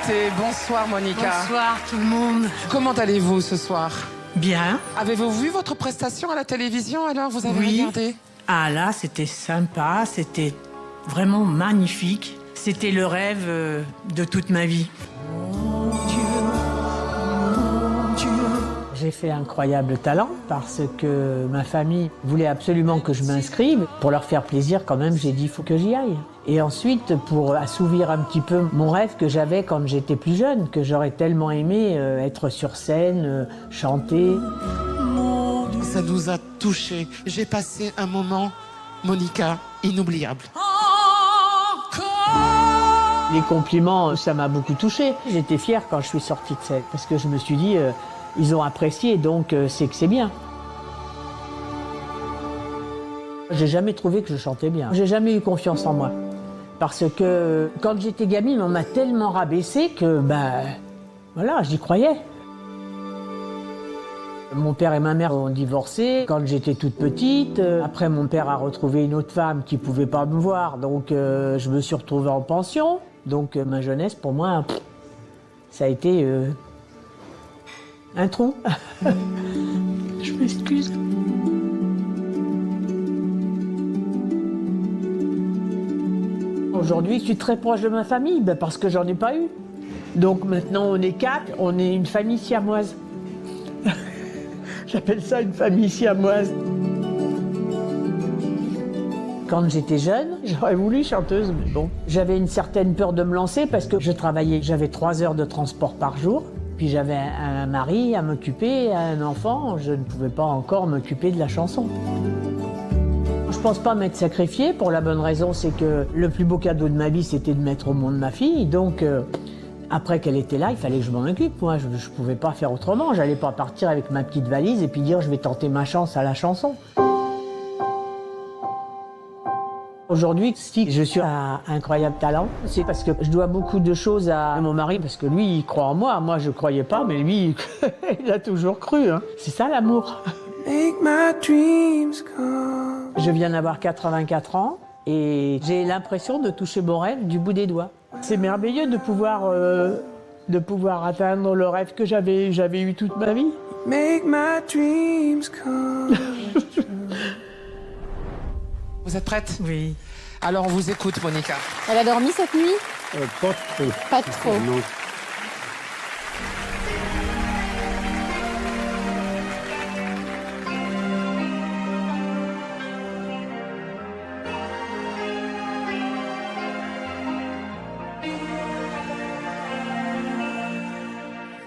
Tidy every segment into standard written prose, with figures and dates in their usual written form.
invitée. Bonsoir Monica. Bonsoir tout le monde. Comment allez-vous ce soir? Bien. Avez-vous vu votre prestation à la télévision alors? Vous avez regardé? Ah là, c'était sympa, c'était vraiment magnifique. C'était le rêve de toute ma vie. J'ai fait Incroyable Talent parce que ma famille voulait absolument que je m'inscrive. Pour leur faire plaisir quand même, j'ai dit il faut que j'y aille. Et ensuite, pour assouvir un petit peu mon rêve que j'avais quand j'étais plus jeune, que j'aurais tellement aimé être sur scène, chanter. Ça nous a touchés. J'ai passé un moment, Monica, inoubliable. Les compliments, ça m'a beaucoup touchée. J'étais fière quand je suis sortie de scène parce que je me suis dit ils ont apprécié, donc c'est que c'est bien. J'ai jamais trouvé que je chantais bien. J'ai jamais eu confiance en moi. Parce que quand j'étais gamine, on m'a tellement rabaissé que, voilà, j'y croyais. Mon père et ma mère ont divorcé quand j'étais toute petite. Après, mon père a retrouvé une autre femme qui pouvait pas me voir, donc je me suis retrouvée en pension. Donc ma jeunesse, pour moi, ça a été un trou. Je m'excuse. Aujourd'hui, je suis très proche de ma famille, parce que j'en ai pas eu. Donc maintenant, on est 4, on est une famille siamoise. J'appelle ça une famille siamoise. Quand j'étais jeune, j'aurais voulu chanteuse, mais bon. J'avais une certaine peur de me lancer parce que je travaillais, j'avais 3 heures de transport par jour. Puis j'avais un mari à m'occuper, un enfant, je ne pouvais pas encore m'occuper de la chanson. Je pense pas m'être sacrifiée pour la bonne raison, c'est que le plus beau cadeau de ma vie, c'était de mettre au monde ma fille. Donc, après qu'elle était là, il fallait que je m'en occupe. Moi, je ne pouvais pas faire autrement. J'allais pas partir avec ma petite valise et puis dire je vais tenter ma chance à la chanson. Aujourd'hui, si je suis à Incroyable Talent, c'est parce que je dois beaucoup de choses à mon mari, parce que lui, il croit en moi. Moi, je croyais pas, mais lui, il a toujours cru. Hein. C'est ça l'amour. Make my dreams come. Je viens d'avoir 84 ans et j'ai l'impression de toucher mon rêve du bout des doigts. C'est merveilleux de pouvoir atteindre le rêve que j'avais eu toute ma vie. Make my dreams come. Vous êtes prête? Oui. Alors on vous écoute, Monica. Elle a dormi cette nuit? Pas trop. Pas trop. Non.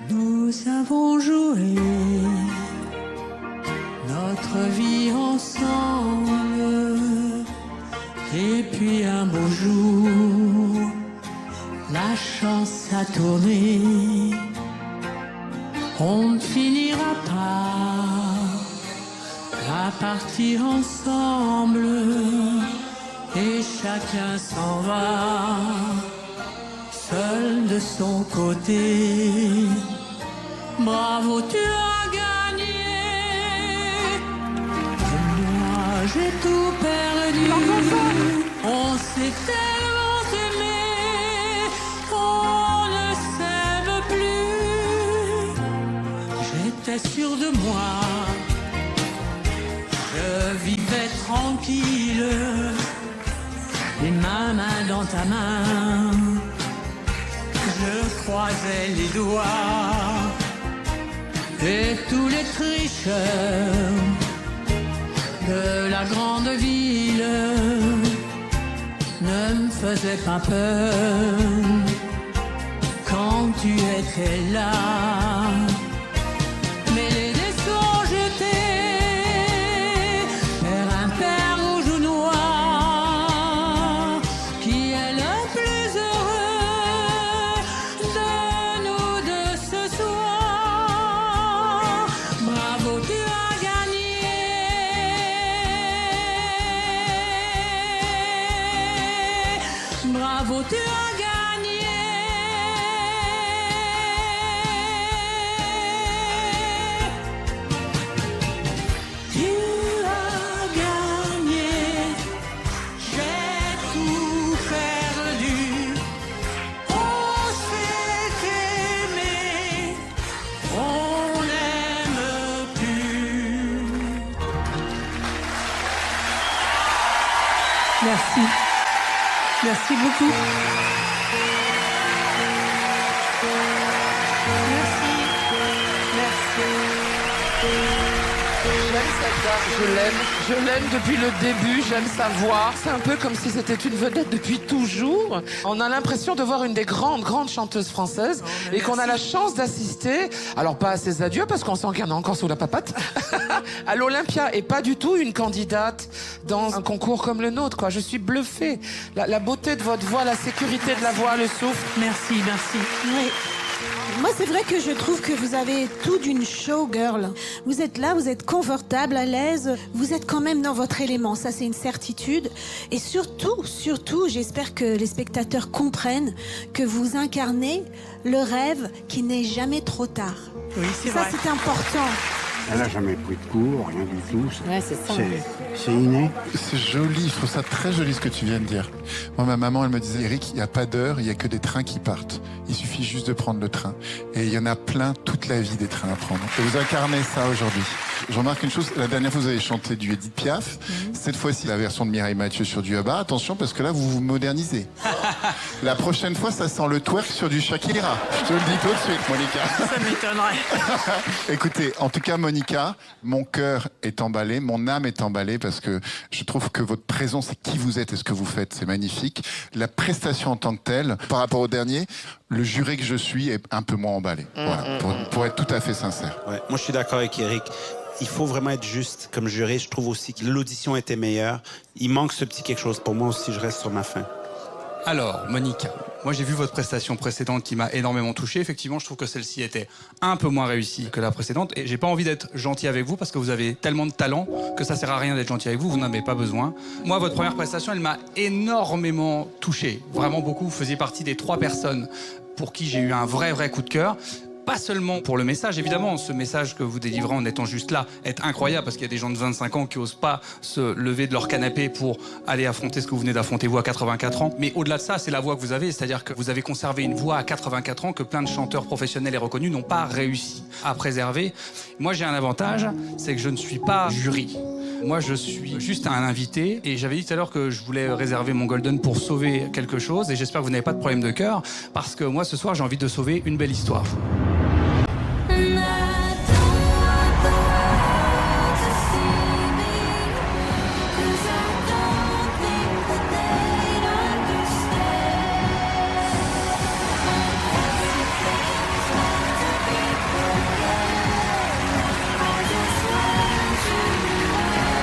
Nous avons joué notre vie ensemble, et puis un beau jour, la chance a tourné. On ne finira pas à partir ensemble, et chacun s'en va, seul de son côté. Bravo, tu as gagné. Et moi, j'ai tout perdu. On s'est tellement aimé, on ne s'aime plus. J'étais sûr de moi, je vivais tranquille, et ma main dans ta main. Je croisais les doigts et tous les tricheurs de la grande ville ne me faisaient pas peur quand tu étais là. Mais les dés sont jetés, père impair rouge ou noir, qui est le plus heureux de nous deux ce soir. Bravo, tu as gagné. Bravo, tu as gagné. Tu as gagné. J'ai tout perdu. On s'est Merci. Merci beaucoup. Merci. J'aime cette dame, je l'aime depuis le début, j'aime sa voix. C'est un peu comme si c'était une vedette depuis toujours. On a l'impression de voir une des grandes chanteuses françaises et qu'on a la chance d'assister, alors pas à ses adieux parce qu'on sent qu'il y en a encore sous la papate, à l'Olympia et pas du tout une candidate dans un concours comme le nôtre, quoi. Je suis bluffée. La beauté de votre voix, la sécurité de la voix, le souffle. Merci, merci. Oui. Moi, c'est vrai que je trouve que vous avez tout d'une showgirl. Vous êtes là, vous êtes confortable, à l'aise. Vous êtes quand même dans votre élément. Ça, c'est une certitude. Et surtout, j'espère que les spectateurs comprennent que vous incarnez le rêve qui n'est jamais trop tard. Oui, c'est ça, vrai. c'est important. Elle n'a jamais pris de cours, rien du tout. Ouais, c'est ça. C'est inné. C'est joli, je trouve ça très joli ce que tu viens de dire. Moi, ma maman, elle me disait, Eric, il n'y a pas d'heure, il n'y a que des trains qui partent. Il suffit juste de prendre le train. Et il y en a plein toute la vie des trains à prendre. Et vous incarnez ça aujourd'hui. Je remarque une chose, la dernière fois vous avez chanté du Edith Piaf. Cette fois-ci, la version de Mireille Mathieu sur du ABBA. Attention, parce que là, vous vous modernisez. La prochaine fois, ça sent le twerk sur du Shakira. Je te le dis tout de suite, Monica. Ça m'étonnerait. Écoutez, en tout cas, Monica, mon cœur est emballé, mon âme est emballée parce que je trouve que votre présence et qui vous êtes et ce que vous faites, c'est magnifique. La prestation en tant que telle, par rapport au dernier, le juré que je suis est un peu moins emballé. Voilà, pour être tout à fait sincère. Ouais, moi, je suis d'accord avec Eric. Il faut vraiment être juste comme juré. Je trouve aussi que l'audition était meilleure. Il manque ce petit quelque chose. Pour moi aussi, je reste sur ma faim. Alors, Monica, moi j'ai vu votre prestation précédente qui m'a énormément touché. Effectivement, je trouve que celle-ci était un peu moins réussie que la précédente. Et j'ai pas envie d'être gentil avec vous parce que vous avez tellement de talent que ça sert à rien d'être gentil avec vous. Vous n'en avez pas besoin. Moi, votre première prestation, elle m'a énormément touché. Vraiment beaucoup. Vous faisiez partie des 3 personnes pour qui j'ai eu un vrai coup de cœur. Pas seulement pour le message, évidemment, ce message que vous délivrez en étant juste là est incroyable parce qu'il y a des gens de 25 ans qui osent pas se lever de leur canapé pour aller affronter ce que vous venez d'affronter vous à 84 ans. Mais au-delà de ça, c'est la voix que vous avez, c'est-à-dire que vous avez conservé une voix à 84 ans que plein de chanteurs professionnels et reconnus n'ont pas réussi à préserver. Moi, j'ai un avantage, c'est que je ne suis pas jury. Moi, je suis juste un invité et j'avais dit tout à l'heure que je voulais réserver mon Golden pour sauver quelque chose et j'espère que vous n'avez pas de problème de cœur parce que moi, ce soir, j'ai envie de sauver une belle histoire.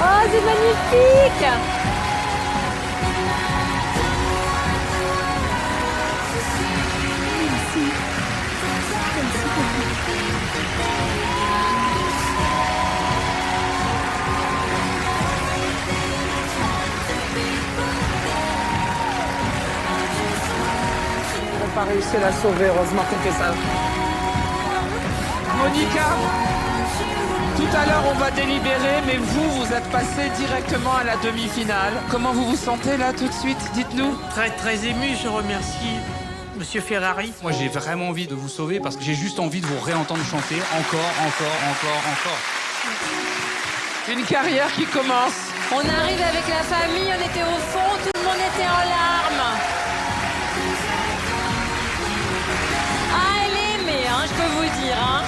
Oh, c'est magnifique! On n'a pas réussi à la sauver, heureusement qu'on fait ça. Monica, tout à l'heure on va délibérer, mais vous êtes passé directement à la demi-finale. Comment vous vous sentez là tout de suite? Dites-nous. Très ému, je remercie Monsieur Ferrari. Moi, j'ai vraiment envie de vous sauver parce que j'ai juste envie de vous réentendre chanter encore. Une carrière qui commence. On arrive avec la famille, on était au fond, tout le monde était en larmes. Ah, elle est aimée, hein, je peux vous dire, hein.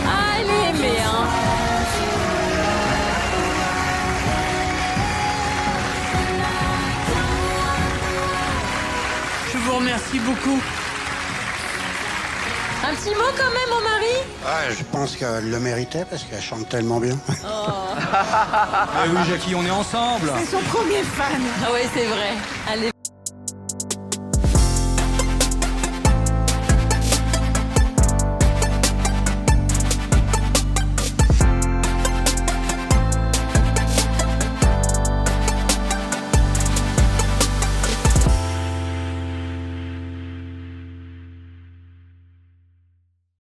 Ah, elle est aimée, hein. Je vous remercie beaucoup. Un petit mot quand même, mon mari? Ah, je pense qu'elle le méritait parce qu'elle chante tellement bien. Ah oui, Jackie, on est ensemble. C'est son premier fan. Ah oui, c'est vrai. Allez.